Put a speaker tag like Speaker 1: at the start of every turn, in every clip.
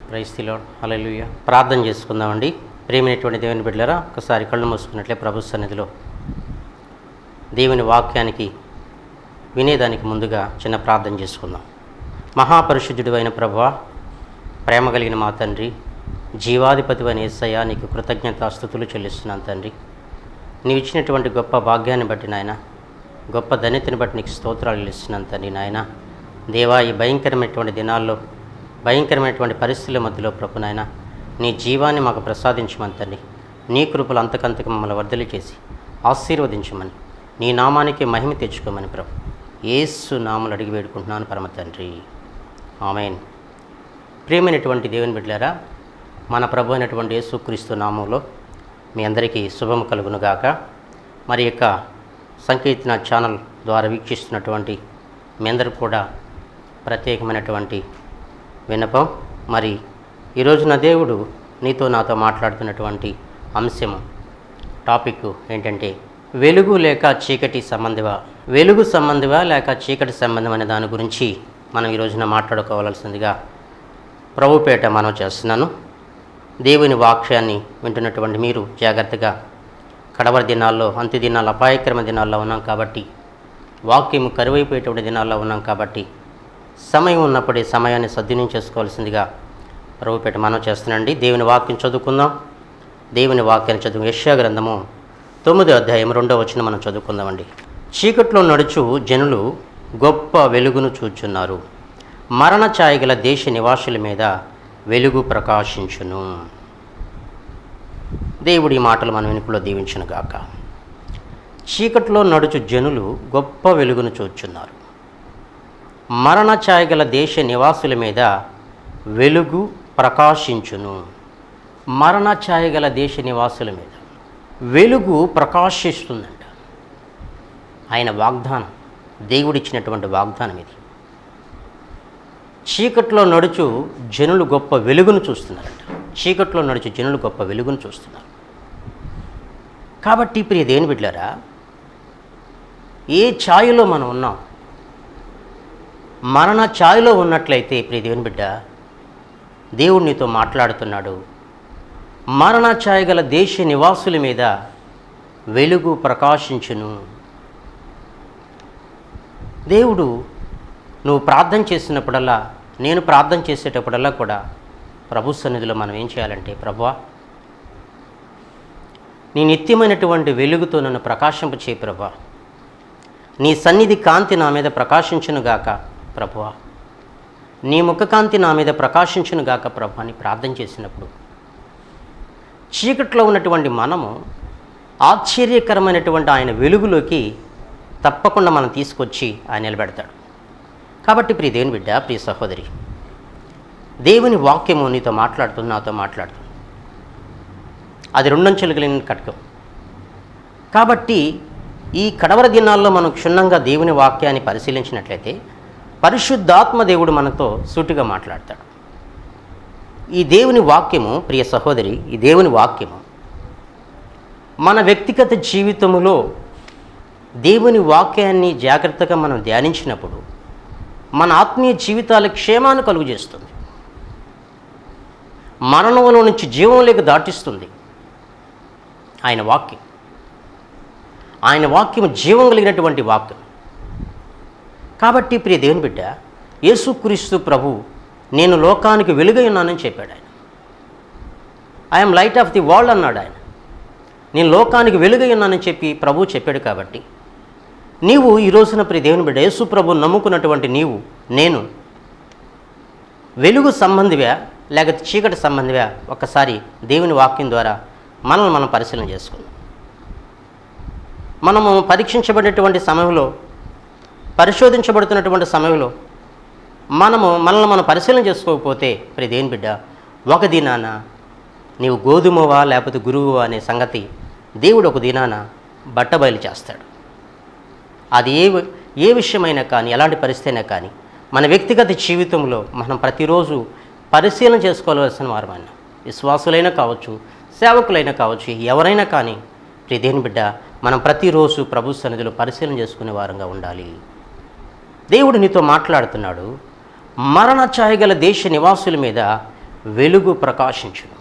Speaker 1: Praise the lord. హల్లెలూయా. ప్రార్థన చేసుకుందామండి. ప్రియమైనటువంటి దేవుని బిడ్డలారా, ఒకసారి కళ్ళు మూసుకున్నట్లే ప్రభు సన్నిధిలో దేవుని వాక్యానికి వినేదానికి ముందుగా చిన్న ప్రార్థన చేసుకుందాం. మహాపరిశుద్ధుడు అయిన ప్రభువా, ప్రేమ కలిగిన మా తండ్రి, జీవాధిపతి అయిన యేసయ్య, నీకు కృతజ్ఞతాస్తుతులు చెల్లిస్తున్నాను తండ్రి. నీవు ఇచ్చినటువంటి గొప్ప భాగ్యాన్ని బట్టి నాయన, గొప్ప ధన్యతని బట్టి నీకు స్తోత్రాలు ఇస్తున్నాను తండ్రి. నాయన దేవా, ఈ భయంకరమైనటువంటి దినాల్లో, భయంకరమైనటువంటి పరిస్థితుల మధ్యలో ప్రభు నాయన, నీ జీవాన్ని మాకు ప్రసాదించమని తండ్రి. నీ కృపలు అంతకంతకు మమ్మల్ని వర్ధలి చేసి ఆశీర్వదించమని, నీ నామానికి మహిమ తెచ్చుకోమని ప్రభు యేసు నామములో అడిగి వేడుకుంటున్నాను పరమ తండ్రి. ఆమేన్. ప్రియమైనటువంటి దేవుని బిడ్డలారా, మన ప్రభు అయినటువంటి యేసుక్రీస్తు నామంలో మీ అందరికీ శుభము కలుగునుగాక. మరి యొక్క సంకీర్తన ఛానల్ ద్వారా వీక్షిస్తున్నటువంటి మీ అందరూ కూడా ప్రత్యేకమైనటువంటి విన్నపం. మరి ఈరోజు నా దేవుడు నీతో నాతో మాట్లాడుతున్నటువంటి అంశము, టాపిక్ ఏంటంటే వెలుగు లేక చీకటి సంబంధివా, వెలుగు సంబంధివా లేక చీకటి సంబంధం అనే దాని గురించి మనం ఈ రోజున మాట్లాడుకోవాల్సిందిగా ప్రభుపేట మనం చేస్తున్నాను. దేవుని వాక్యాన్ని వింటున్నటువంటి మీరు జాగ్రత్తగా, కడవరి దినాల్లో, అంత్య దినాల్లో, అపాయకరమైన దినాల్లో ఉన్నాం కాబట్టి, వాక్యము కరువైపోయేటువంటి దినాల్లో ఉన్నాం కాబట్టి, సమయం ఉన్నప్పుడే సమయాన్ని సద్వినియోగం చేసుకోవాల్సిందిగా ప్రభుపేట మనం చేస్తున్నాండి. దేవుని వాక్యం చదువుకుందాం. దేవుని వాక్యాన్ని చదువు. యెషయా గ్రంథము 9వ అధ్యాయం 2వ వచనం మనం చదువుకుందామండి. చీకట్లో నడుచు జనులు గొప్ప వెలుగును చూచున్నారు, మరణ ఛాయ గల దేశ నివాసుల మీద వెలుగు ప్రకాశించును. దేవుడి మాటలు మన వెనుకలో దీవించునుగాక. చీకట్లో నడుచు జనులు గొప్ప వెలుగును చూచున్నారు, మరణ ఛాయ గల దేశ నివాసుల మీద వెలుగు ప్రకాశించును. మరణ ఛాయ గల దేశ నివాసుల మీద వెలుగు ప్రకాశిస్తుందంట. ఆయన వాగ్దానం, దేవుడిచ్చినటువంటి వాగ్దానం ఇది. చీకట్లో నడుచు జనులు గొప్ప వెలుగును చూస్తున్నారంట. చీకట్లో నడుచు జనులు గొప్ప వెలుగును చూస్తున్నారు. కాబట్టి ప్రియ దేవుని బిడ్డలారా, ఏ ఛాయలో మనం ఉన్నాం, మరణ ఛాయలో ఉన్నట్లయితే ప్రియ దేవుని బిడ్డ, దేవుడు నీతో మాట్లాడుతున్నాడు. మరణ ఛాయ గల దేశ నివాసుల మీద వెలుగు ప్రకాశించును. దేవుడు నువ్వు ప్రార్థన చేసినప్పుడల్లా, నేను ప్రార్థన చేసేటప్పుడల్లా కూడా ప్రభు సన్నిధిలో మనం ఏం చేయాలంటే, ప్రభువా, నీ నిత్యమైనటువంటి వెలుగుతో నన్ను ప్రకాశింపచేయి ప్రభువా, నీ సన్నిధి కాంతి నా మీద ప్రకాశించునుగాక ప్రభువా, నీ ముఖకాంతి నా మీద ప్రకాశించునుగాక ప్రభువా అని ప్రార్థన చేసినప్పుడు, చీకట్లో ఉన్నటువంటి మనము ఆశ్చర్యకరమైనటువంటి ఆయన వెలుగులోకి తప్పకుండా మనం తీసుకొచ్చి ఆయన నిలబెడతాడు. కాబట్టి ప్రియ దేవుని బిడ్డ, ప్రియ సహోదరి, దేవుని వాక్యము నీతో మాట్లాడుతుంది, నాతో మాట్లాడుతుంది. అది రెండంచెలు కలిగిన కటకం. కాబట్టి ఈ కడవర దినాల్లో మనం క్షుణ్ణంగా దేవుని వాక్యాన్ని పరిశీలించినట్లయితే పరిశుద్ధాత్మ దేవుడు మనతో సూటిగా మాట్లాడతాడు. ఈ దేవుని వాక్యము, ప్రియ సహోదరి, ఈ దేవుని వాక్యము మన వ్యక్తిగత జీవితంలో దేవుని వాక్యాన్ని జాగ్రత్తగా మనం ధ్యానించినప్పుడు మన ఆత్మీయ జీవితాల క్షేమాన్ని కలుగజేస్తుంది. మరణంలో నుంచి జీవంలోకి దాటిస్తుంది ఆయన వాక్యం. ఆయన వాక్యం జీవం కలిగినటువంటి వాక్యం. కాబట్టి ప్రియ దేవుని బిడ్డ, యేసుక్రీస్తు ప్రభు నేను లోకానికి వెలుగై ఉన్నానని చెప్పాడు. ఆయన I'm light of the world అన్నాడు. ఆయన నేను లోకానికి వెలుగై ఉన్నానని చెప్పి ప్రభు చెప్పాడు. కాబట్టి నీవు ఈ రోజున ప్రియ దేవుని బిడ్డ, యేసు ప్రభు నమ్ముకున్నటువంటి నీవు, నేను వెలుగు సంబంధివా లేకపోతే చీకటి సంబంధివా? ఒక్కసారి దేవుని వాక్యం ద్వారా మనల్ని మనం పరిశీలన చేసుకుందాం. మనము పరీక్షించబడేటువంటి సమయంలో, పరిశోధించబడుతున్నటువంటి సమయంలో మనల్ని మనం పరిశీలన చేసుకోకపోతే ప్రియ దేవుని బిడ్డ, ఒక దినాన నీవు గోధుమవా లేకపోతే గురువువా అనే సంగతి దేవుడు ఒక దినాన బట్టబయలు చేస్తాడు. అది ఏ విషయమైనా కానీ, ఎలాంటి పరిస్థితి అయినా కానీ, మన వ్యక్తిగత జీవితంలో మనం ప్రతిరోజు పరిశీలన చేసుకోవాల్సిన వారమైనా, విశ్వాసులైనా కావచ్చు, సేవకులైనా కావచ్చు, ఎవరైనా కానీ ప్రియ దేవుని బిడ్డ, మనం ప్రతిరోజు ప్రభు సన్నిధిలో పరిశీలన చేసుకునే వారంగా ఉండాలి. దేవుడు నీతో మాట్లాడుతున్నాడు. మరణ ఛాయ గల దేశ నివాసుల మీద వెలుగు ప్రకాశించును.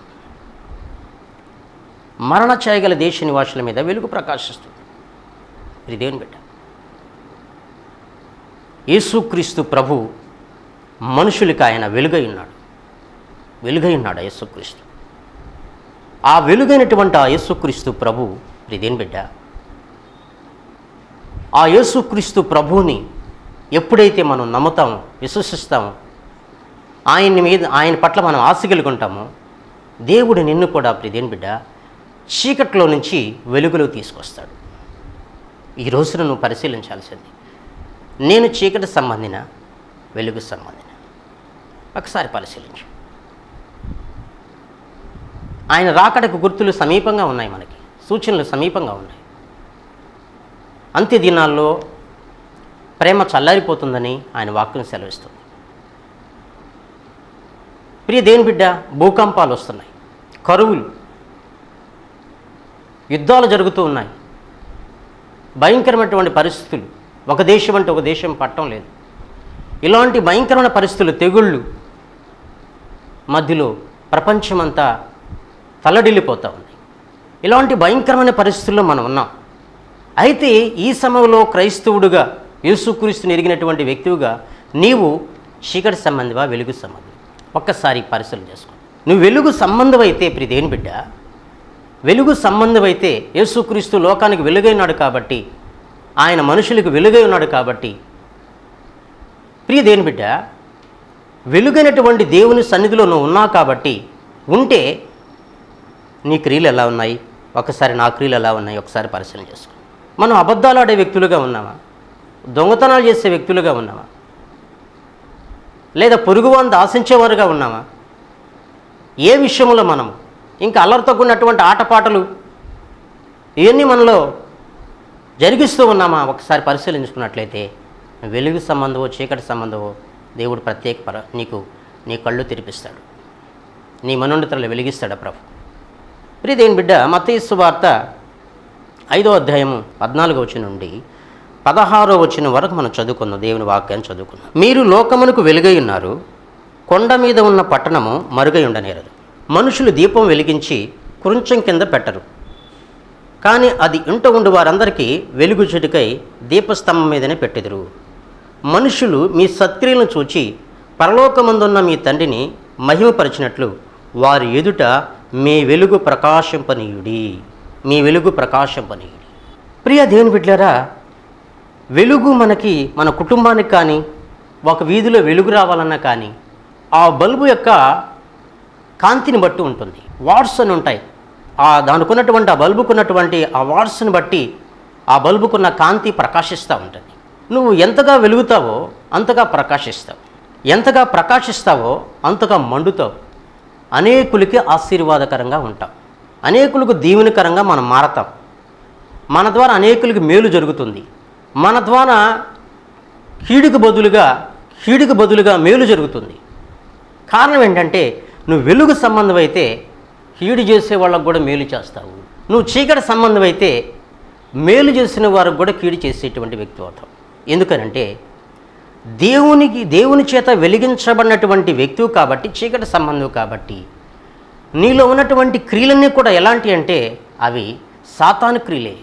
Speaker 1: మరణ ఛాయగల దేశ నివాసుల మీద వెలుగు ప్రకాశిస్తుంది. ఇది దేవుని బిడ్డ. యేసుక్రీస్తు ప్రభు మనుషులకి ఆయన వెలుగై ఉన్నాడు. యేసుక్రీస్తు. ఆ వెలుగైనటువంటి ఆ యేసుక్రీస్తు ప్రభు ఇదేం బిడ్డ. ఆ యేసుక్రీస్తు ప్రభువుని ఎప్పుడైతే మనం నమ్ముతామో, విశ్వసిస్తామో, ఆయన పట్ల మనం ఆశ కలిగి ఉంటామో, దేవుడు నిన్ను కూడా ఇదేం బిడ్డ చీకట్లో నుంచి వెలుగులో తీసుకొస్తాడు. ఈ రోజున నువ్వు పరిశీలించాల్సింది, నేను చీకటి సంబంధిన, వెలుగు సంబంధిన. ఒకసారి పరిశీలించు. ఆయన రాకడకు గుర్తులు సమీపంగా ఉన్నాయి, మనకి సూచనలు సమీపంగా ఉన్నాయి. అంత్య దినాల్లో ప్రేమ చల్లారిపోతుందని ఆయన వాక్యం సెలవిస్తుంది. ప్రియ దేవుని బిడ్డ, భూకంపాలు వస్తున్నాయి, కరువులు, యుద్ధాలు జరుగుతూ ఉన్నాయి, భయంకరమైనటువంటి పరిస్థితులు. ఒక దేశం అంటే ఒక దేశం పట్టం లేదు. ఇలాంటి భయంకరమైన పరిస్థితులు, తెగుళ్ళు మధ్యలో ప్రపంచమంతా తల్లడిల్లిపోతూ ఉంది. ఇలాంటి భయంకరమైన పరిస్థితుల్లో మనం ఉన్నాం. అయితే ఈ సమయంలో క్రైస్తవుడుగా, యేసుక్రీస్తుని ఎరిగినటువంటి వ్యక్తిగా నీవు చీకటి సంబంధివా, వెలుగు సంబంధి? ఒక్కసారి పరిశీలన చేసుకో. నువ్వు వెలుగు సంబంధం అయితే ప్రియ దేవుని బిడ్డ, వెలుగు సంబంధం అయితే యేసుక్రీస్తు లోకానికి వెలుగైనాడు కాబట్టి, ఆయన మనుషులకు వెలుగై ఉన్నాడు కాబట్టి, ప్రియ దేవుని బిడ్డ, వెలుగైనటువంటి దేవుని సన్నిధిలో నువ్వు ఉన్నావు కాబట్టి, ఉంటే నీ క్రియలు ఎలా ఉన్నాయి, ఒకసారి నా క్రియలు ఎలా ఉన్నాయి ఒకసారి పరిశీలన చేసుకో. మనం అబద్ధాలు ఆడే వ్యక్తులుగా ఉన్నామా, దొంగతనాలు చేసే వ్యక్తులుగా ఉన్నామా, లేదా పొరుగువాన్ని ఆశించేవారుగా ఉన్నామా? ఏ విషయంలో మనం ఇంకా అల్లరితో కూడినటువంటి ఆటపాటలు ఇవన్నీ మనలో జరిగిస్తూ ఉన్నామా? ఒకసారి పరిశీలించుకున్నట్లయితే వెలుగు సంబంధమో చీకటి సంబంధమో దేవుడు నీకు నీ కళ్ళు తెరిపిస్తాడు, నీ మనోన్నతలు వెలిగిస్తాడు ప్రభు. ప్రియ దేవుని బిడ్డ, మత్తయి సువార్త 5వ అధ్యాయము 14వ వచనం నుండి 16వ వచనం వరకు మనం చదువుకుందాం. దేవుని వాక్యాన్ని చదువుకుందాం. మీరు లోకమునకు వెలుగై ఉన్నారు, కొండ మీద ఉన్న పట్టణము మరుగై ఉండనేరదు. మనుషులు దీపం వెలిగించి కురుంచం కింద పెట్టరు, కానీ అది ఇంట ఉండి వారందరికీ వెలుగు చెటుకై దీపస్తంభం మీదనే పెట్టెదరు. మనుషులు మీ సత్క్రియలను చూచి పరలోకమందున్న మీ తండ్రిని మహిమపరిచినట్లు వారి ఎదుట మీ వెలుగు ప్రకాశింపనీయుడి. ప్రియ దేవుని బిడ్డలారా, వెలుగు మనకి, మన కుటుంబానికి కానీ, ఒక వీధిలో వెలుగు రావాలన్నా కానీ ఆ బల్బు యొక్క కాంతిని బట్టి ఉంటుంది. వాట్స్ అని ఉంటాయి. దానికున్నటువంటి ఆ బల్బుకున్నటువంటి ఆ వాట్స్ని బట్టి ఆ బల్బుకున్న కాంతి ప్రకాశిస్తూ ఉంటుంది. నువ్వు ఎంతగా వెలుగుతావో అంతగా ప్రకాశిస్తావు, ఎంతగా ప్రకాశిస్తావో అంతగా మండుతావు. అనేకులకి ఆశీర్వాదకరంగా ఉంటాం, అనేకులకు దీవెనకరంగా మనం మారతాం. మన ద్వారా అనేకులకి మేలు జరుగుతుంది. మన ద్వారా కీడుకు బదులుగా మేలు జరుగుతుంది. కారణం ఏంటంటే, నువ్వు వెలుగు సంబంధం అయితే కీడు చేసే వాళ్ళకు కూడా మేలు చేస్తావు. నువ్వు చీకటి సంబంధం అయితే మేలు చేసిన వారికి కూడా కీడు చేసేటువంటి వ్యక్తి అవుతావు. ఎందుకనంటే దేవుని చేత వెలిగించబడినటువంటి వ్యక్తివి కాబట్టి, చీకటి సంబంధం కాబట్టి, నీలో ఉన్నటువంటి క్రియలన్నీ కూడా ఎలాంటి అంటే అవి సాతాను క్రియలే.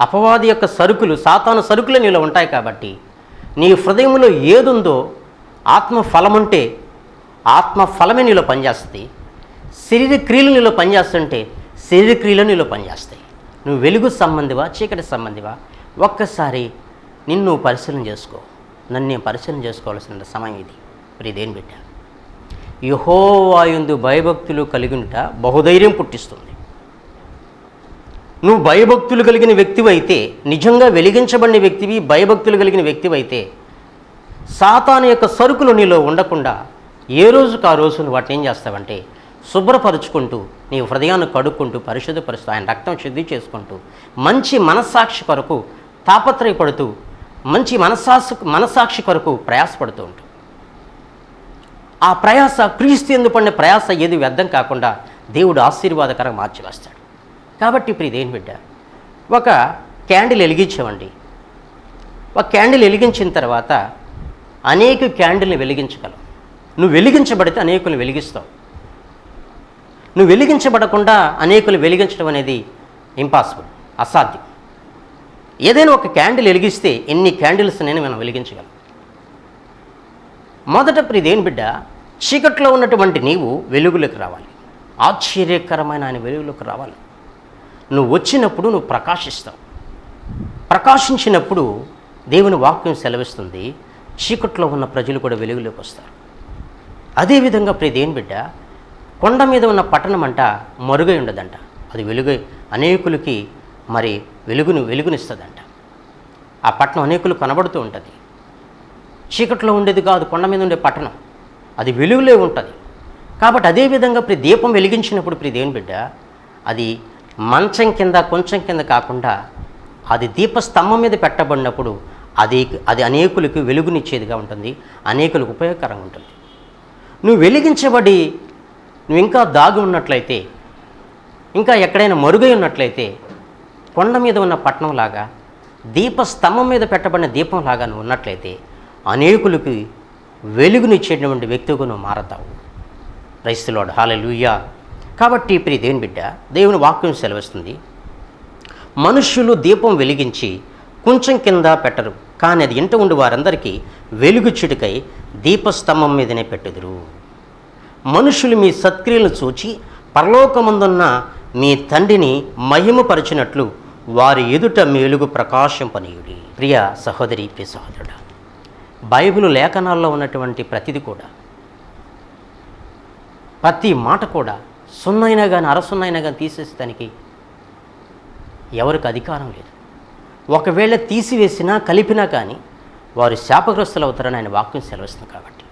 Speaker 1: అపవాది యొక్క సరుకులు, సాతాను సరుకులే నీలో ఉంటాయి కాబట్టి, నీ హృదయంలో ఏదుందో ఆత్మఫలం ఉంటే ఆత్మఫలమే నీలో పనిచేస్తుంది. శరీర క్రియలు నీలో పనిచేస్తుంటే శరీర క్రియలు నీలో పనిచేస్తాయి. నువ్వు వెలుగు సంబంధివా, చీకటి సంబంధివా? ఒక్కసారి నిన్ను పరిశీలన చేసుకో. నన్ను నేను పరిశీలన చేసుకోవాల్సిన సమయం ఇది. మరి ఇదేం బిడ్డ, యెహోవా యందు భయభక్తులు కలిగినట బహుధైర్యం పుట్టిస్తుంది. నువ్వు భయభక్తులు కలిగిన వ్యక్తివైతే, నిజంగా వెలిగించబడిన వ్యక్తివి, భయభక్తులు కలిగిన వ్యక్తివైతే, సాతాను యొక్క సరుకులు నీలో ఉండకుండా ఏ రోజుకు ఆ రోజు నువ్వు వాటిని ఏం చేస్తావంటే శుభ్రపరుచుకుంటూ, నీ హృదయాన్ని కడుక్కుంటూ, పరిశుద్ధపరుస్తూ, ఆయన రక్తం శుద్ధి చేసుకుంటూ, మంచి మనస్సాక్షి కొరకు తాపత్రయపడుతూ, మంచి మనస్సాక్షి కొరకు ప్రయాసపడుతూ ఉంటావు. ఆ ప్రయాస, క్రీస్తు యందు పడిన ప్రయాస ఏది వ్యర్థం కాకుండా దేవుడు ఆశీర్వాదకరంగా మార్చివేస్తాడు. కాబట్టి ప్రియ దేవుని బిడ్డ, ఒక క్యాండిల్ వెలిగించామండి. ఒక క్యాండిల్ వెలిగించిన తర్వాత అనేక క్యాండిల్ని వెలిగించగలవు. నువ్వు వెలిగించబడితే అనేకులు వెలిగిస్తావు. నువ్వు వెలిగించబడకుండా అనేకులు వెలిగించడం అనేది ఇంపాసిబుల్, అసాధ్యం. ఏదైనా ఒక క్యాండిల్ వెలిగిస్తే ఎన్ని క్యాండిల్స్ నేను మనం వెలిగించగలం. మొదట ప్రియదేని బిడ్డ, చీకట్లో ఉన్నటువంటి నీవు వెలుగులోకి రావాలి. ఆశ్చర్యకరమైన ఆయన వెలుగులోకి రావాలి. నువ్వు వచ్చినప్పుడు నువ్వు ప్రకాశిస్తావు. ప్రకాశించినప్పుడు దేవుని వాక్యం సెలవిస్తుంది, చీకట్లో ఉన్న ప్రజలు కూడా వెలుగులోకి వస్తారు. అదేవిధంగా ప్రియదేని బిడ్డ, కొండ మీద ఉన్న పట్టణం అంట మరుగై ఉండదంట, అది వెలుగై అనేకులకి మరి వెలుగునిస్తుందంట. ఆ పట్టణం అనేకులు కనబడుతూ ఉంటుంది. చీకట్లో ఉండేది కాదు కొండ మీద ఉండే పట్టణం, అది వెలుగులే ఉంటుంది. కాబట్టి అదేవిధంగా దీపం వెలిగించినప్పుడు ప్రియదేని బిడ్డ, అది మంచం కింద కొంచెం కింద కాకుండా అది దీపస్తంభం మీద పెట్టబడినప్పుడు అది అనేకులకు వెలుగునిచ్చేదిగా ఉంటుంది, అనేకులకు ఉపయోగకరంగా ఉంటుంది. నువ్వు వెలిగించబడి నువ్వు ఇంకా దాగి ఉన్నట్లయితే, ఇంకా ఎక్కడైనా మరుగై ఉన్నట్లయితే, కొండ మీద ఉన్న పట్టణంలాగా దీపస్తంభం మీద పెట్టబడిన దీపంలాగా నువ్వు ఉన్నట్లయితే అనేకులకి వెలుగునిచ్చేటువంటి వ్యక్తిగా నువ్వు మారతావు. ప్రైజ్ ది లార్డ్, హల్లెలూయా. కాబట్టి ప్రియ దేవుని బిడ్డ, దేవుని వాక్యం సెలవిస్తుంది, మనుష్యులు దీపం వెలిగించి కొంచెం కింద పెట్టరు, కానీ అది ఇంట ఉండి వారందరికీ వెలుగుచ్చుటకై దీపస్తంభం మీదనే పెట్టుదురు. మనుషులు మీ సత్క్రియలు చూచి పరలోకమందున్న మీ తండ్రిని మహిమపరచినట్లు వారి ఎదుట మీ వెలుగు ప్రకాశింపనీయుడి. ప్రియ సహోదరి, ప్రియ సహోదరుడా, బైబిల్ లేఖనాల్లో ఉన్నటువంటి ప్రతిది కూడా, ప్రతి మాట కూడా సున్నైనా కానీ అరసున్నైనా కానీ తీసేసేదానికి ఎవరికి అధికారం లేదు. ఒకవేళ తీసివేసినా కలిపినా కానీ వారు శాపగ్రస్తులు అవుతారని ఆయన వాక్యం సెలవిస్తుంది. కాబట్టి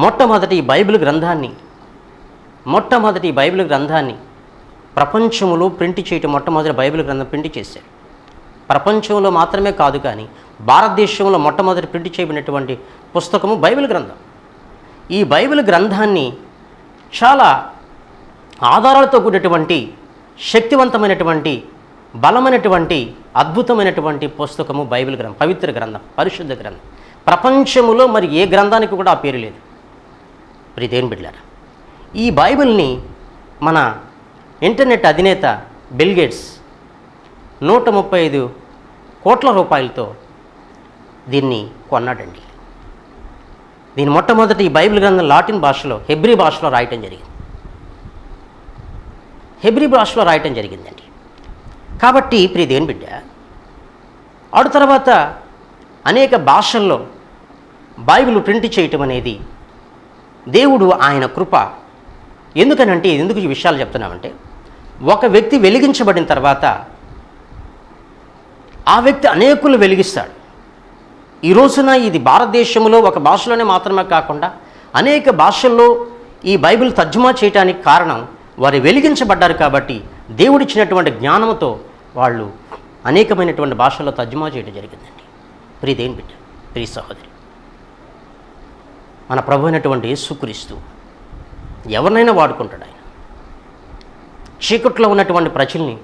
Speaker 1: మొట్టమొదటి ఈ బైబిల్ గ్రంథాన్ని ప్రపంచంలో ప్రింట్ చేయటం, మొట్టమొదటి బైబిల్ గ్రంథం ప్రింట్ చేశారు. ప్రపంచంలో మాత్రమే కాదు కానీ భారతదేశంలో మొట్టమొదటి ప్రింట్ చేయబడినటువంటి పుస్తకము బైబిల్ గ్రంథం. ఈ బైబిల్ గ్రంథాన్ని చాలా ఆధారాలతో కూడినటువంటి శక్తివంతమైనటువంటి బలమైనటువంటి అద్భుతమైనటువంటి పుస్తకము బైబిల్ గ్రంథం, పవిత్ర గ్రంథం, పరిశుద్ధ గ్రంథం. ప్రపంచములో మరి ఏ గ్రంథానికి కూడా ఆ పేరు లేదు. ప్రియ దేవుని బిడ్డలారా, ఈ బైబిల్ని మన ఇంటర్నెట్ అధినేత బిల్ గేట్స్ 135 కోట్ల రూపాయలతో దీన్ని కొన్నాడండి. దీని మొట్టమొదటి ఈ బైబిల్ గ్రంథం లాటిన్ భాషలో, హెబ్రీ భాషలో రాయటం జరిగిందండి. కాబట్టి ప్రియ దేవుని బిడ్డ, ఆడు తర్వాత అనేక భాషల్లో బైబిల్ ప్రింట్ చేయటం అనేది దేవుడు ఆయన కృప. ఎందుకనంటే, ఎందుకు ఈ విషయాలు చెప్తున్నామంటే, ఒక వ్యక్తి వెలిగించబడిన తర్వాత ఆ వ్యక్తి అనేకులు వెలిగిస్తాడు. ఈ రోజున ఇది భారతదేశంలో ఒక భాషలోనే మాత్రమే కాకుండా అనేక భాషల్లో ఈ బైబిల్ తర్జుమా చేయడానికి కారణం వారు వెలిగించబడ్డారు. కాబట్టి దేవుడిచ్చినటువంటి జ్ఞానంతో వాళ్ళు అనేకమైనటువంటి భాషల్లో తర్జుమా చేయడం జరిగిందండి. ప్రియ దేవుని బిడ్డ, ప్రియ సహోదరి, మన ప్రభు అయినటువంటి యేసుక్రీస్తు ఎవరినైనా వాడుకుంటాడు. ఆయన చీకట్లో ఉన్నటువంటి ప్రజల్ని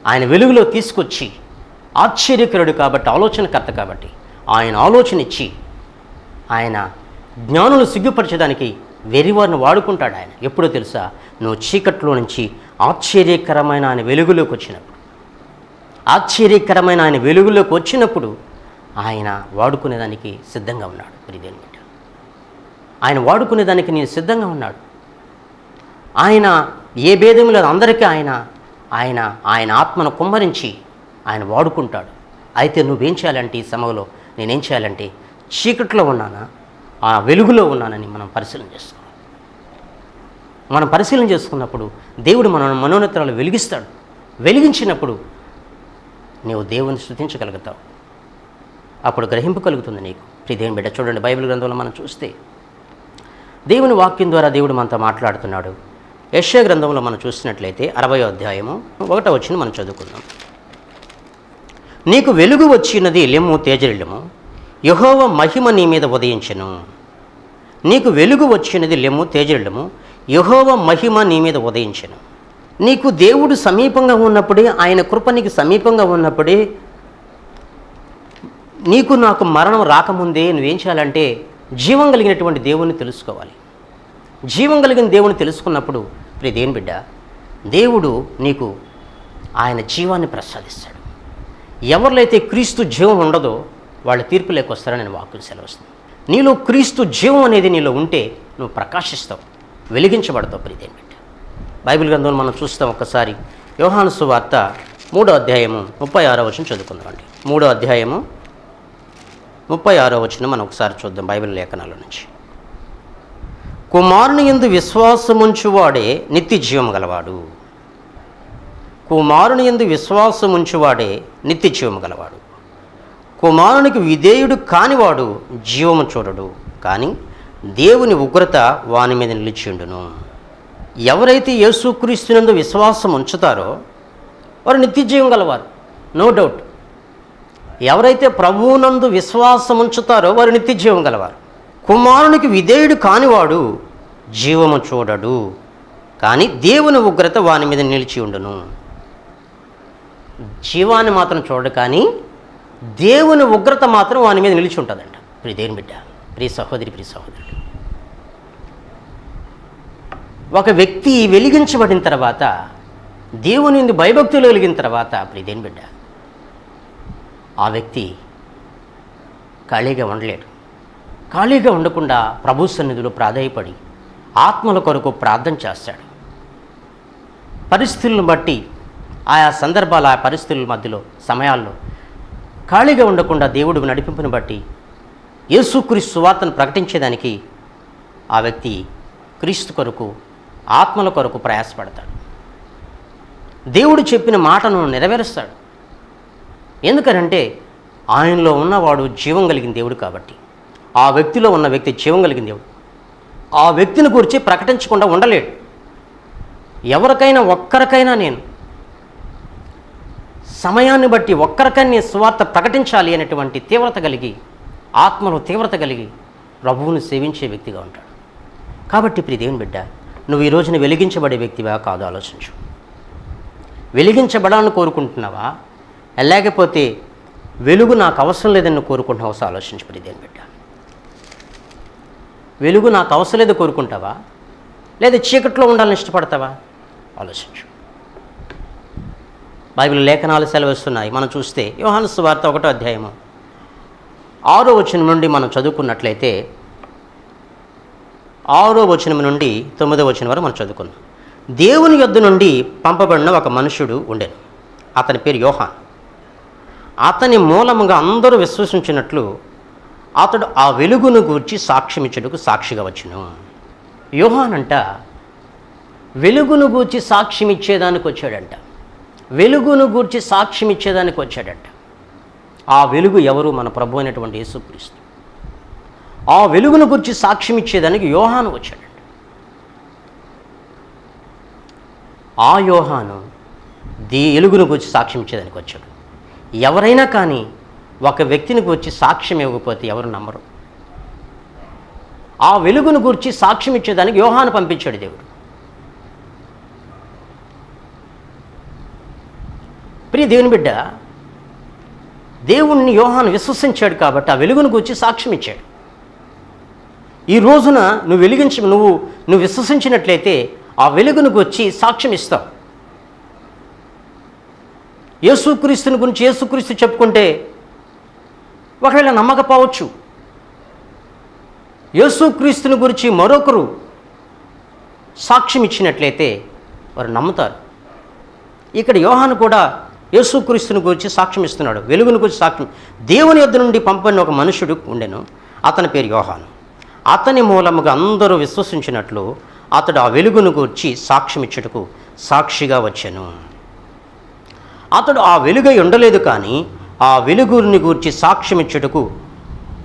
Speaker 1: ఆయన వెలుగులో తీసుకొచ్చి, ఆశ్చర్యకరుడు కాబట్టి, ఆలోచనకర్త కాబట్టి ఆయన ఆలోచన ఇచ్చి ఆయన జ్ఞానులు సిగ్గుపరిచేదానికి వెరివారిని వాడుకుంటాడు. ఆయన ఎప్పుడో తెలుసా? నువ్వు చీకట్లో నుంచి ఆశ్చర్యకరమైన ఆయన వెలుగులోకి వచ్చినప్పుడు ఆయన వాడుకునేదానికి సిద్ధంగా ఉన్నాడు. ప్రియదేని బిడ్డ, ఆయన వాడుకునేదానికి నేను సిద్ధంగా ఉన్నాడు. ఆయన ఏ భేదం లేదు, అందరికీ ఆయన ఆత్మను కుమ్మరించి ఆయన వాడుకుంటాడు. అయితే నువ్వేం చేయాలంటే, ఈ సమయంలో నేనేం చేయాలంటే, చీకట్లో ఉన్నానా ఆ వెలుగులో ఉన్నానని మనం పరిశీలన చేసుకున్నప్పుడు దేవుడు మన మనోనేత్రాలు వెలిగిస్తాడు. వెలిగించినప్పుడు నీవు దేవుని స్తుతించగలుగుతావు. అప్పుడు గ్రహింపు కలుగుతుంది నీకు. ప్రియదేవుని బిడ్డ, చూడండి, బైబిల్ గ్రంథంలో మనం చూస్తే దేవుని వాక్యం ద్వారా దేవుడు మనతో మాట్లాడుతున్నాడు. యెషయా గ్రంథంలో మనం చూసినట్లయితే 60వ అధ్యాయము 1వ వచనం మనం చదువుకుందాం. నీకు వెలుగు వచ్చినది, లెమ్ము తేజరిల్లము, యెహోవా మహిమ నీ మీద ఉదయించెను. నీకు వెలుగు వచ్చినది, లెమ్ము తేజరిల్లము, యెహోవా మహిమ నీ మీద ఉదయించెను. నీకు దేవుడు సమీపంగా ఉన్నప్పుడే, ఆయన కృప నీకు సమీపంగా ఉన్నప్పుడే, నీకు నాకు మరణం రాకముందే నువ్వేం చేయాలంటే జీవం కలిగినటువంటి దేవుణ్ణి తెలుసుకోవాలి. జీవం కలిగిన దేవుని తెలుసుకున్నప్పుడు ప్రియ దేవుని బిడ్డ, దేవుడు నీకు ఆయన జీవాన్ని ప్రసాదిస్తాడు. ఎవరిలో అయితే క్రీస్తు జీవం ఉండదో వాళ్ళ తీర్పులోకి వస్తారని నేను వాక్యం సెలవుస్తాను. నీలో క్రీస్తు జీవం అనేది నీలో ఉంటే నువ్వు ప్రకాశిస్తావు, వెలిగించబడతావు. ప్రియ దేవుని బిడ్డ, బైబిల్ గ్రంథంలో మనం చూస్తాం. ఒక్కసారి యోహాను సువార్త 3వ అధ్యాయము 36వ వచనం చదువుకుందామండి. 3వ అధ్యాయము 36వ వచనం మనం ఒకసారి చూద్దాం బైబిల్ లేఖనాల నుంచి. కుమారుని యందు విశ్వాసముంచువాడే నిత్య జీవం గలవాడు. కుమారుని యందు విశ్వాసముంచువాడే నిత్య జీవం గలవాడు. కుమారునికి విధేయుడు కానివాడు జీవము చూడడు, కానీ దేవుని ఉగ్రత వాని మీద నిలిచిండును. ఎవరైతే యేసుక్రీస్తునందు విశ్వాసం ఉంచుతారో వారు నిత్య జీవం గలవారు, నో డౌట్. ఎవరైతే ప్రభువునందు విశ్వాసం ఉంచుతారో వారు నిత్య జీవం గలవారు. కుమారునికి విధేయుడు కానివాడు జీవము చూడడు, కానీ దేవుని ఉగ్రత వాని మీద నిలిచి ఉండును. జీవాన్ని మాత్రం చూడడు, కానీ దేవుని ఉగ్రత మాత్రం వాని మీద నిలిచి ఉంటుందంట. ప్రియ దేవుని బిడ్డ, ప్రియ సహోదరి, ప్రియ సహోదరుడు, ఒక వ్యక్తి వెలిగించబడిన తర్వాత, దేవుని భయభక్తులు కలిగిన తర్వాత, ప్రియ దేవుని బిడ్డ, ఆ వ్యక్తి ఖాళీగా ఉండలేడు. ఖాళీగా ఉండకుండా ప్రభు సన్నిధిలో ప్రాధేయపడి ఆత్మల కొరకు ప్రార్థన చేస్తాడు. పరిస్థితులను బట్టి, ఆయా సందర్భాల, ఆ పరిస్థితుల మధ్యలో, సమయాల్లో ఖాళీగా ఉండకుండా దేవుడు నడిపింపుని బట్టి యేసుక్రీస్తు సువార్తను ప్రకటించేదానికి ఆ వ్యక్తి క్రీస్తు కొరకు, ఆత్మల కొరకు ప్రయాసపడతాడు. దేవుడు చెప్పిన మాటను నెరవేరుస్తాడు. ఎందుకనంటే ఆయనలో ఉన్నవాడు జీవం కలిగిన దేవుడు కాబట్టి. ఆ వ్యక్తిలో ఉన్న వ్యక్తి జీవం కలిగిన దేవుడు. ఆ వ్యక్తిని గురించి ప్రకటించకుండా ఉండలేడు. ఎవరికైనా ఒక్కరికైనా నేను సమయాన్ని బట్టి ఒక్కరికైనా సువార్త ప్రకటించాలి అనేటువంటి తీవ్రత కలిగి, ఆత్మలో తీవ్రత కలిగి ప్రభువును సేవించే వ్యక్తిగా ఉంటాడు. కాబట్టి ప్రియ దేవుని బిడ్డ, నువ్వు ఈ రోజున వెలిగించబడే వ్యక్తివా కాదు ఆలోచించు. వెలిగించబడాలని కోరుకుంటున్నావా, లేకపోతే వెలుగు నాకు అవసరం లేదని కోరుకుంటున్నావా? ఆలోచించు ప్రియ దేవుని బిడ్డ. వెలుగు నాకు అవసరం లేదు కోరుకుంటావా, లేదా చీకట్లో ఉండాలని ఇష్టపడతావా? ఆలోచించు. బైబిల్ లేఖనాలు సెలవిస్తున్నాయి. మనం చూస్తే యోహాను సువార్త 1వ అధ్యాయము 6వ వచనం నుండి మనం చదువుకున్నట్లయితే, 6వ వచనం నుండి 9వ వచనం వరకు మనం చదువుకున్నాం. దేవుని యొద్ద నుండి పంపబడిన ఒక మనుషుడు ఉండెను. అతని పేరు యోహాన్. అతని మూలముగా అందరూ విశ్వసించినట్లు అతడు ఆ వెలుగును గూర్చి సాక్ష్యమిచ్చుటకు సాక్షిగా వచ్చును. యోహాన్ అంట వెలుగును గూర్చి సాక్ష్యం ఇచ్చేదానికి వచ్చాడంట. వెలుగును గూర్చి సాక్ష్యం ఇచ్చేదానికి వచ్చాడంట. ఆ వెలుగు ఎవరు? మన ప్రభు అయినటువంటి యేసుక్రీస్తు. ఆ వెలుగును గూర్చి సాక్ష్యం ఇచ్చేదానికి యోహాను వచ్చాడంట. ఆ యోహాను వెలుగును గూర్చి సాక్ష్యం ఇచ్చేదానికి వచ్చాడు. ఎవరైనా కానీ ఒక వ్యక్తిని గూర్చి సాక్ష్యం ఇవ్వకపోతే ఎవరు నమ్మరు. ఆ వెలుగును గూర్చి సాక్ష్యం ఇచ్చేదానికి యోహాను పంపించాడు దేవుడు. ప్రియ దేవుని బిడ్డ, దేవుణ్ణి యోహాను విశ్వసించాడు కాబట్టి ఆ వెలుగును గూర్చి సాక్ష్యం ఇచ్చాడు. ఈ రోజున నువ్వు విశ్వసించినట్లయితే ఆ వెలుగును గూర్చి సాక్ష్యం ఇస్తావు. యేసుక్రీస్తుని గురించి యేసుక్రీస్తు చెప్పుకుంటే ఒకవేళ నమ్మకపోవచ్చు. యేసుక్రీస్తుని గురించి మరొకరు సాక్ష్యం ఇచ్చినట్లయితే వారు నమ్ముతారు. ఇక్కడ యోహాను కూడా యేసుక్రీస్తుని గురించి సాక్ష్యం ఇస్తున్నాడు. వెలుగును గురించి సాక్ష్యం. దేవుని యొద్ద నుండి పంపని ఒక మనుషుడు ఉండెను. అతని పేరు యోహాను. అతని మూలముగా అందరూ విశ్వసించినట్లు అతడు ఆ వెలుగును గూర్చి సాక్ష్యం ఇచ్చుటకు సాక్షిగా వచ్చెను. అతడు ఆ వెలుగై ఉండలేదు, కానీ ఆ వెలుగుని గూర్చి సాక్ష్యం ఇచ్చుటకు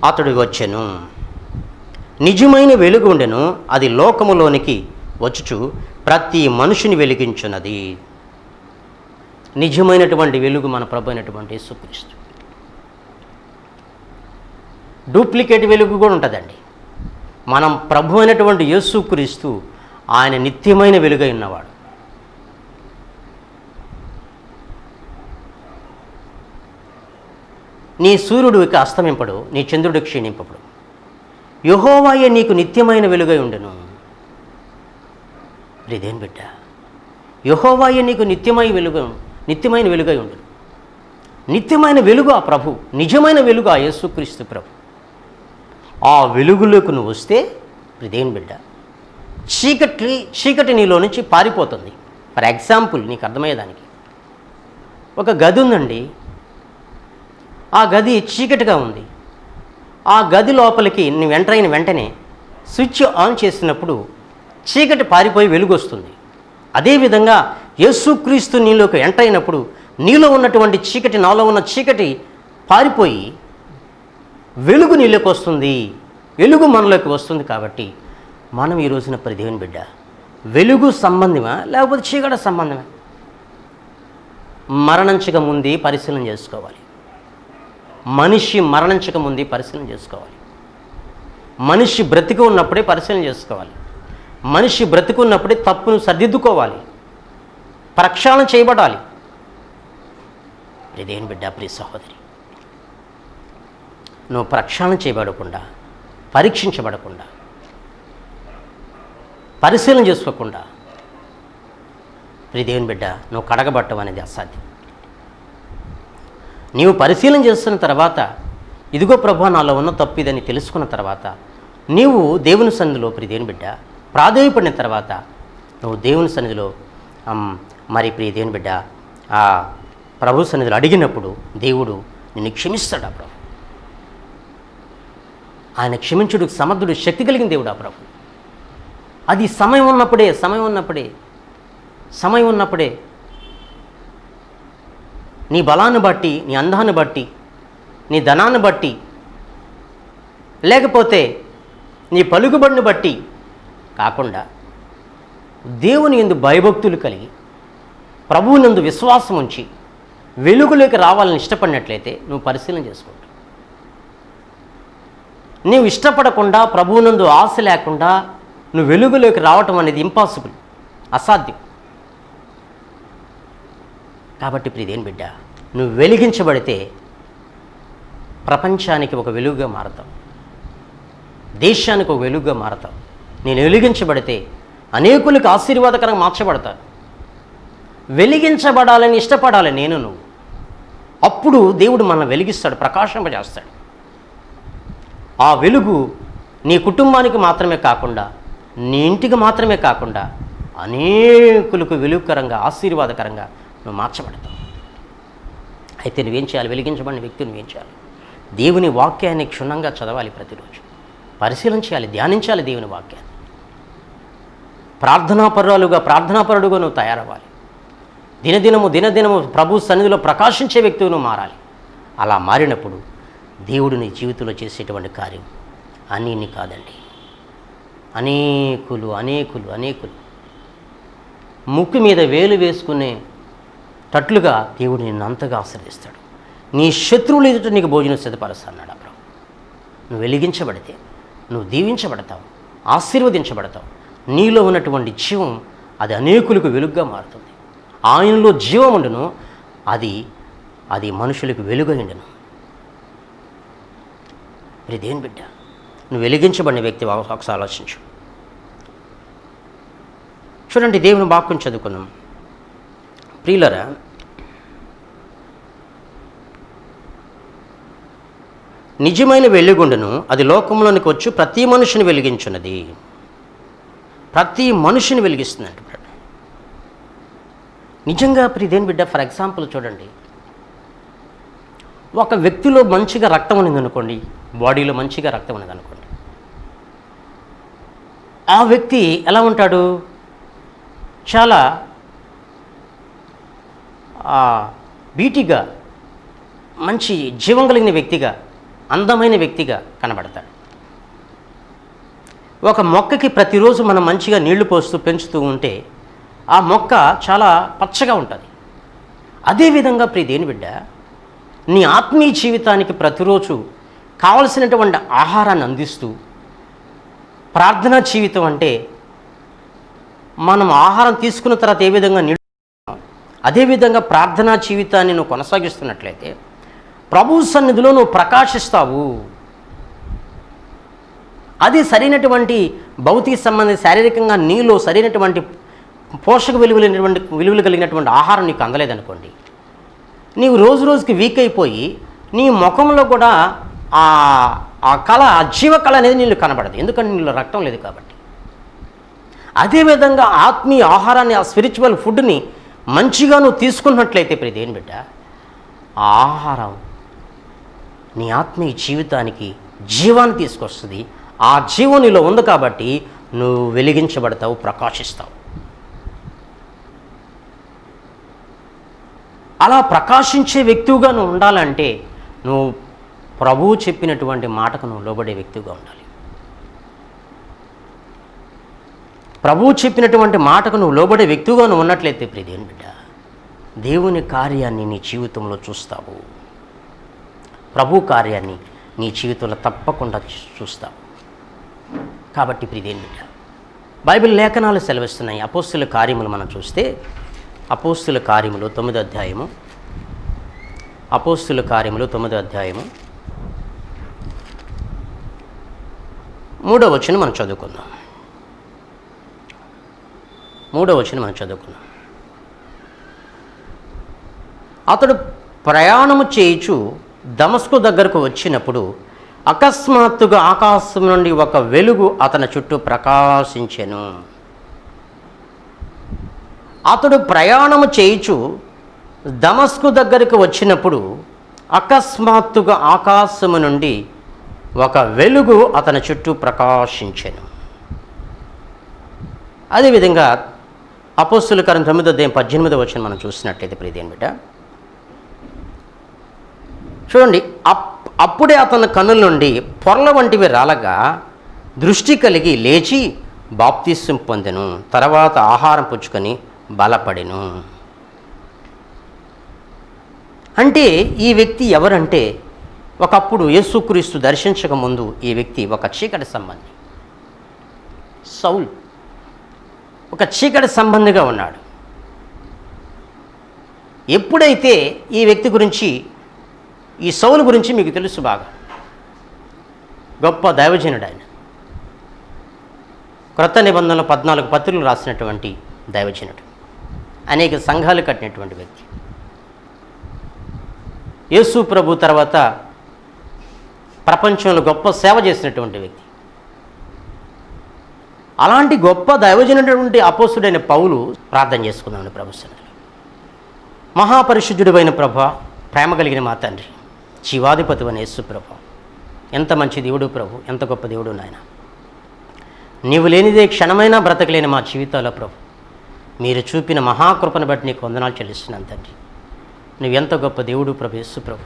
Speaker 1: అతడు వచ్చెను. నిజమైన వెలుగు ఉండెను, అది లోకములోనికి వచ్చుచు ప్రతి మనుషుని వెలిగించున్నది. నిజమైనటువంటి వెలుగు మన ప్రభు అయినటువంటి యేసుక్రీస్తు. డూప్లికేట్ వెలుగు కూడా ఉంటుందండి. మనం ప్రభు అయినటువంటి యేసుక్రీస్తు ఆయన నిత్యమైన వెలుగై ఉన్నవాడు. నీ సూర్యుడు ఇక అస్తమింపడు, నీ చంద్రుడు క్షీణింపడు. యెహోవాయే నీకు నిత్యమైన వెలుగై ఉండెను. ప్రియదేవుని బిడ్డ, యెహోవాయే నీకు నిత్యమైన వెలుగై ఉండు. నిత్యమైన వెలుగు ఆ ప్రభు, నిజమైన వెలుగు ఆ యేసుక్రీస్తు ప్రభు. ఆ వెలుగులోకి నువ్వు వస్తే ప్రియదేవుని బిడ్డ, చీకటి నీలో నుంచి పారిపోతుంది. ఫర్ ఎగ్జాంపుల్ నీకు అర్థమయ్యేదానికి, ఒక గది ఉందండి. ఆ గది చీకటిగా ఉంది. ఆ గది లోపలికి నువ్వు ఎంటర్ అయిన వెంటనే స్విచ్ ఆన్ చేసినప్పుడు చీకటి పారిపోయి వెలుగు వస్తుంది. అదేవిధంగా యేసుక్రీస్తు నీలోకి ఎంటర్ అయినప్పుడు నీలో ఉన్నటువంటి చీకటి, నాలో ఉన్న చీకటి పారిపోయి వెలుగు నీలోకి వస్తుంది, వెలుగు మనలోకి వస్తుంది. కాబట్టి మనం ఈ రోజున దేవుని బిడ్డ, వెలుగు సంబంధమా లేకపోతే చీకటి సంబంధమా? మరణించక ముందే పరిశీలన చేసుకోవాలి. మనిషి మరణించక ముందే పరిశీలన చేసుకోవాలి. మనిషి బ్రతికి ఉన్నప్పుడే పరిశీలన చేసుకోవాలి. మనిషి బ్రతికున్నప్పుడే తప్పును సరిదిద్దుకోవాలి, ప్రక్షాళన చేయబడాలి. ప్రియదేవుని బిడ్డ, ప్రియ సహోదరి, నువ్వు ప్రక్షాళన చేయబడకుండా, పరీక్షించబడకుండా, పరిశీలన చేసుకోకుండా ప్రియదేవుని బిడ్డ నువ్వు కడగబట్టం అనేది అసాధ్యం. నీవు పరిశీలన చేస్తున్న తర్వాత, ఇదిగో ప్రభు నాలో ఉన్న తప్పు ఇదని తెలుసుకున్న తర్వాత నీవు దేవుని సన్నిధిలో ప్రియదేవుని బిడ్డ ప్రాధేయపడిన తర్వాత నువ్వు దేవుని సన్నిధిలో మరి ప్రియదేవుని బిడ్డ ఆ ప్రభు సన్నిధిలో అడిగినప్పుడు దేవుడు నిన్ను క్షమిస్తాడు. ఆ ప్రభు ఆయన క్షమించుడికి సమర్థుడు, శక్తి కలిగిన దేవుడు ఆ ప్రభు. అది సమయం ఉన్నప్పుడే నీ బలాన్ని బట్టి, నీ అందాన్ని బట్టి, నీ ధనాన్ని బట్టి, లేకపోతే నీ పలుకుబడిని బట్టి కాకుండా దేవుని యందు భయభక్తులు కలిగి ప్రభువునందు విశ్వాసం ఉంచి వెలుగులోకి రావాలని ఇష్టపడినట్లయితే నువ్వు పరిశీలన చేసుకుంటావు. నీవు ఇష్టపడకుండా, ప్రభువునందు ఆశ లేకుండా నువ్వు వెలుగులోకి రావటం అనేది ఇంపాసిబుల్, అసాధ్యం. కాబట్టి ప్రియదేవుని బిడ్డ, నువ్వు వెలిగించబడితే ప్రపంచానికి ఒక వెలుగుగా మారతావు, దేశానికి ఒక వెలుగుగా మారతావు. నేను వెలిగించబడితే అనేకులకు ఆశీర్వాదకరంగా మార్చబడతాను. వెలిగించబడాలని ఇష్టపడాలి నువ్వు. అప్పుడు దేవుడు మనల్ని వెలిగిస్తాడు, ప్రకాశింపజేస్తాడు. ఆ వెలుగు నీ కుటుంబానికి మాత్రమే కాకుండా, నీ ఇంటికి మాత్రమే కాకుండా అనేకులకు వెలుగుకరంగా, ఆశీర్వాదకరంగా నువ్వు మార్చబడతావు. అయితే నువ్వేం చేయాలి? వెలిగించబడిన వ్యక్తి నువ్వేం చేయాలి? దేవుని వాక్యాన్ని క్షుణ్ణంగా చదవాలి, ప్రతిరోజు పరిశీలన చేయాలి, ధ్యానించాలి దేవుని వాక్యాన్ని. ప్రార్థనాపరుడుగా నువ్వు తయారవ్వాలి. దినదినము ప్రభు సన్నిధిలో ప్రకాశించే వ్యక్తిగా నువ్వు మారాలి. అలా మారినప్పుడు దేవుడు నీ జీవితంలో చేసేటువంటి కార్యం అన్నీ కాదండి, అనేకులు ముక్కు మీద వేలు వేసుకునే తట్లుగా దేవుడు నిన్ను అంతగా ఆశ్రయిస్తాడు. నీ శత్రువులు ఎదుట నీకు భోజనం సిద్ధపరుస్తాడు అప్పుడు. నువ్వు వెలిగించబడితే నువ్వు దీవించబడతావు, ఆశీర్వదించబడతావు. నీలో ఉన్నటువంటి జీవం అది అనేకులకు వెలుగుగా మారుతుంది. ఆయనలో జీవం ఉండును, అది మనుషులకు వెలుగైండును. మరి దేని బిడ్డ, నువ్వు వెలిగించబడిన వ్యక్తి ఒకసారి ఆలోచించు. చూడండి, దేవుని వాక్యం చదువుకుందాం. ప్రియులరా, నిజమైన వెలుగుండును, అది లోకంలోనికి వచ్చి ప్రతి మనుషుని వెలిగించున్నది. ప్రతి మనుషుని వెలిగిస్తుందంట. నిజంగా ప్రియదేని బిడ్డ, ఫర్ ఎగ్జాంపుల్ చూడండి, ఒక వ్యక్తిలో మంచిగా రక్తం ఉన్నది అనుకోండి, బాడీలో మంచిగా రక్తం ఉన్నది అనుకోండి, ఆ వ్యక్తి ఎలా ఉంటాడు? చాలా బ్యూటీగా, మంచి జీవం కలిగిన వ్యక్తిగా, అందమైన వ్యక్తిగా కనబడతాడు. ఒక మొక్కకి ప్రతిరోజు మనం మంచిగా నీళ్లు పోస్తూ పెంచుతూ ఉంటే ఆ మొక్క చాలా పచ్చగా ఉంటుంది. అదేవిధంగా ప్రియదేని బిడ్డ, నీ ఆత్మీయ జీవితానికి ప్రతిరోజు కావలసినటువంటి ఆహారాన్ని అందిస్తూ, ప్రార్థనా జీవితం అంటే మనం ఆహారం తీసుకున్న తర్వాత ఏ విధంగా అదేవిధంగా ప్రార్థనా జీవితాన్ని నువ్వు కొనసాగిస్తున్నట్లయితే ప్రభు సన్నిధిలో నువ్వు ప్రకాశిస్తావు. అది సరైనటువంటి భౌతిక సంబంధం, శారీరకంగా నీలో సరైనటువంటి పోషక విలువలు కలిగినటువంటి ఆహారం నీకు అందలేదనుకోండి, నీవు రోజు రోజుకి వీక్ అయిపోయి నీ ముఖంలో కూడా ఆ కళ, ఆ జీవకళ అనేది నీళ్ళు కనబడదు. ఎందుకంటే నీళ్ళు రక్తం లేదు కాబట్టి. అదేవిధంగా ఆత్మీయ ఆహారాన్ని, ఆ స్పిరిచువల్ ఫుడ్ని మంచిగా నువ్వు తీసుకున్నట్లయితే దేని బిడ్డ, ఆ ఆహారం నీ ఆత్మీయ జీవితానికి జీవాన్ని తీసుకొస్తుంది. ఆ జీవం నీలో ఉంది కాబట్టి నువ్వు వెలిగించబడతావు, ప్రకాశిస్తావు. అలా ప్రకాశించే వ్యక్తిగా నువ్వు ఉండాలంటే నువ్వు ప్రభువు చెప్పినటువంటి మాటకు నువ్వు లోబడే వ్యక్తిగా ఉండాలి. ప్రభువు చెప్పినటువంటి మాటకు నువ్వు లోబడే వ్యక్తిగా నువ్వు ఉన్నట్లయితే ప్రియదేవుని బిడ్డ, దేవుని కార్యాన్ని నీ జీవితంలో చూస్తావు. ప్రభు కార్యాన్ని నీ జీవితంలో తప్పకుండా చూస్తావు. కాబట్టి ప్రియదేవుని బిడ్డ, బైబిల్ లేఖనాలు సెలవిస్తున్నాయి. అపోస్తుల కార్యములు మనం చూస్తే, అపోస్తుల కార్యములు 9వ అధ్యాయము, అపోస్తుల కార్యములు 9వ అధ్యాయము 3వ వచనం మనం చదువుకుందాం. 3వ వచనం మనం చదువుకుందాం. అతడు ప్రయాణము చేయుచు దమస్కు దగ్గరకు వచ్చినప్పుడు అకస్మాత్తుగా ఆకాశం నుండి ఒక వెలుగు అతని చుట్టూ ప్రకాశించెను. అతడు ప్రయాణము చేయుచు దమస్కు దగ్గరకు వచ్చినప్పుడు అకస్మాత్తుగా ఆకాశము నుండి ఒక వెలుగు అతని చుట్టూ ప్రకాశించెను. అదేవిధంగా అపోస్తుల కార్యం 9వ అధ్యాయం 18వ వచనం మనం చూసినట్లయితే ప్రియదేవుని బిడ్డ, చూడండి, అప్పుడే అతని కన్నుల నుండి పొరల వంటివి రాలగా దృష్టి కలిగి లేచి బాప్తిస్మం పొందెను. తర్వాత ఆహారం పుచ్చుకొని బలపడెను. అంటే ఈ వ్యక్తి ఎవరంటే, ఒకప్పుడు యేసుక్రీస్తు దర్శించక ముందు ఈ వ్యక్తి ఒక చీకటి సంబంధి, సౌలు ఒక చీకటి సంబంధిగా ఉన్నాడు. ఎప్పుడైతే ఈ వ్యక్తి గురించి, ఈ సౌలు గురించి మీకు తెలుసు బాగా, గొప్ప దైవజనుడు ఆయన, క్రొత్త నిబంధనలో 14 పత్రికలు రాసినటువంటి దైవజనుడు, అనేక సంఘాలు కట్టినటువంటి వ్యక్తి, యేసు ప్రభు తర్వాత ప్రపంచంలో గొప్ప సేవ చేసినటువంటి వ్యక్తి. అలాంటి గొప్ప దైవజనుడైనటువంటి అపోస్తుడైన పౌలు ప్రార్థన చేసుకుందామని ప్రభు సన్నిధిలో. మహాపరిశుద్ధుడైన ప్రభా, ప్రేమ కలిగిన మా తండ్రి, జీవాధిపతి అని యేసు ప్రభు, ఎంత మంచి దేవుడు ప్రభు, ఎంత గొప్ప దేవుడు నాయన. నీవు లేనిదే క్షణమైనా బ్రతకలేని మా జీవితాల్లో ప్రభు, మీరు చూపిన మహాకృపను బట్టి నీకు వందనాలు చెల్లిస్తున్నాను తండ్రి. నువ్వు ఎంత గొప్ప దేవుడు ప్రభు యేసు ప్రభు,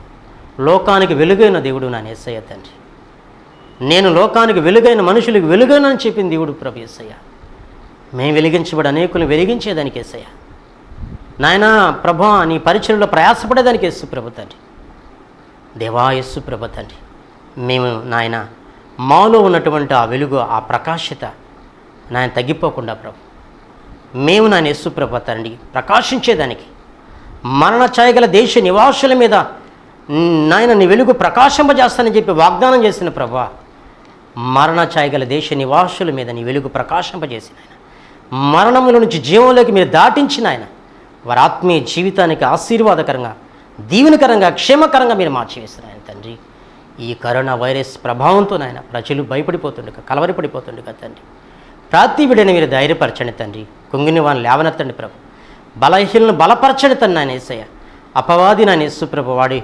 Speaker 1: లోకానికి వెలుగైన దేవుడు నా యేసయ్య తండ్రి. నేను లోకానికి వెలుగైన, మనుషులకు వెలుగైనని చెప్పిన దేవుడు ప్రభు యేసయ్య. మేము వెలిగించబడి అనేకులు వెలిగించేదానికి యేసయ్య నాయనా. ప్రభా, నీ పరిచయంలో ప్రయాసపడేదానికి యేసు ప్రభు తండ్రి, దేవా యేసు ప్రభు తండ్రి, మేము నాయన మాలో ఉన్నటువంటి ఆ వెలుగు, ఆ ప్రకాశత నాయన తగ్గిపోకుండా ప్రభు, మేము నాయన యేసు ప్రభు తండ్రి ప్రకాశించేదానికి, మరణ ఛాయగల దేశ నివాసుల మీద నాయన నీ వెలుగు ప్రకాశింపజేస్తానని చెప్పి వాగ్దానం చేసిన ప్రభా, మరణ ఛాయగల దేశ నివాసుల మీద నీ వెలుగు ప్రకాశింపజేసిన ఆయన, మరణముల నుంచి జీవంలోకి మీరు దాటించిన ఆయన, వారి ఆత్మీయ జీవితానికి ఆశీర్వాదకరంగా, దీవెనకరంగా, క్షేమకరంగా మీరు మార్చివేస్తున్నారు ఆయన తండ్రి. ఈ కరోనా వైరస్ ప్రభావంతో నాయన ప్రజలు భయపడిపోతుండగా, కలవరపడిపోతుండగా తండ్రి, ప్రతి బిడ్డని మీరు ధైర్యపరచండి తండ్రి. కుంగిని వారిని లేవనెత్తండి ప్రభు, బలహీనలను బలపరచండి తండ్రి నాయన యేసయ్య. అపవాది నాయన యేసు ప్రభు వాడి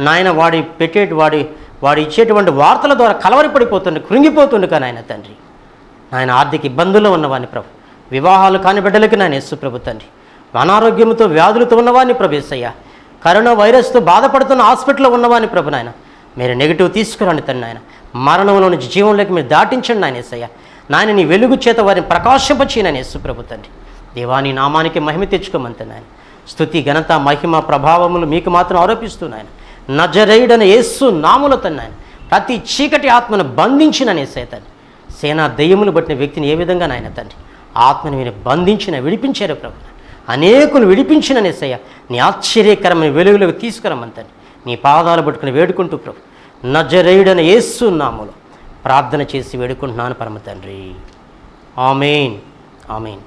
Speaker 1: నాయన వాడి ఇచ్చేటువంటి వార్తల ద్వారా కలవరపడిపోతుండే, కృంగిపోతుండగా నాయన తండ్రి, నాయన ఆర్థిక ఇబ్బందుల్లో ఉన్నవాడిని ప్రభు, వివాహాలు కాని బిడ్డలకి నాయన యేసు ప్రభు తండ్రి, అనారోగ్యంతో వ్యాధులతో ఉన్నవాడిని ప్రభు యేసయ్య, కరోనా వైరస్తో బాధపడుతున్న హాస్పిటల్లో ఉన్నవాడిని ప్రభు నాయన, మీరు నెగిటివ్ తీసుకురండి తండ్రి నాయన. మరణంలో నుంచి జీవంలోకి మీరు దాటించండి నాయన యేసయ్య. నాయన నీ వెలుగు చేత వారిని ప్రకాశింపచేయనని యేసు ప్రభు తండ్రి. దేవాని నామానికి మహిమ తెచ్చుకోమంత నాయన. స్తుతి, ఘనత, మహిమ, ప్రభావములు మీకు మాత్రం ఆరోపిస్తున్నాయన. నజరేయుడైన యేసు నామములో తన్నాయన ప్రతి చీకటి ఆత్మను బంధించిన యేసయ్య తండ్రి. సేనా దెయ్యములు పట్టిన వ్యక్తిని ఏ విధంగా నాయన తండ్రి ఆత్మను మీరు బంధించిన, విడిపించారు ప్రభు, అనేకులు విడిపించిన యేసయ్య. నీ ఆశ్చర్యకరమైన వెలుగులోకి తీసుకురమ్మని తండ్రి నీ పాదాలు పట్టుకుని వేడుకుంటూ ప్రభు, నజరేయుడైన యేసు నామములో ప్రార్థన చేసి వేడుకుంటున్నాను పరమ తండ్రి. ఆమేన్, ఆమేన్.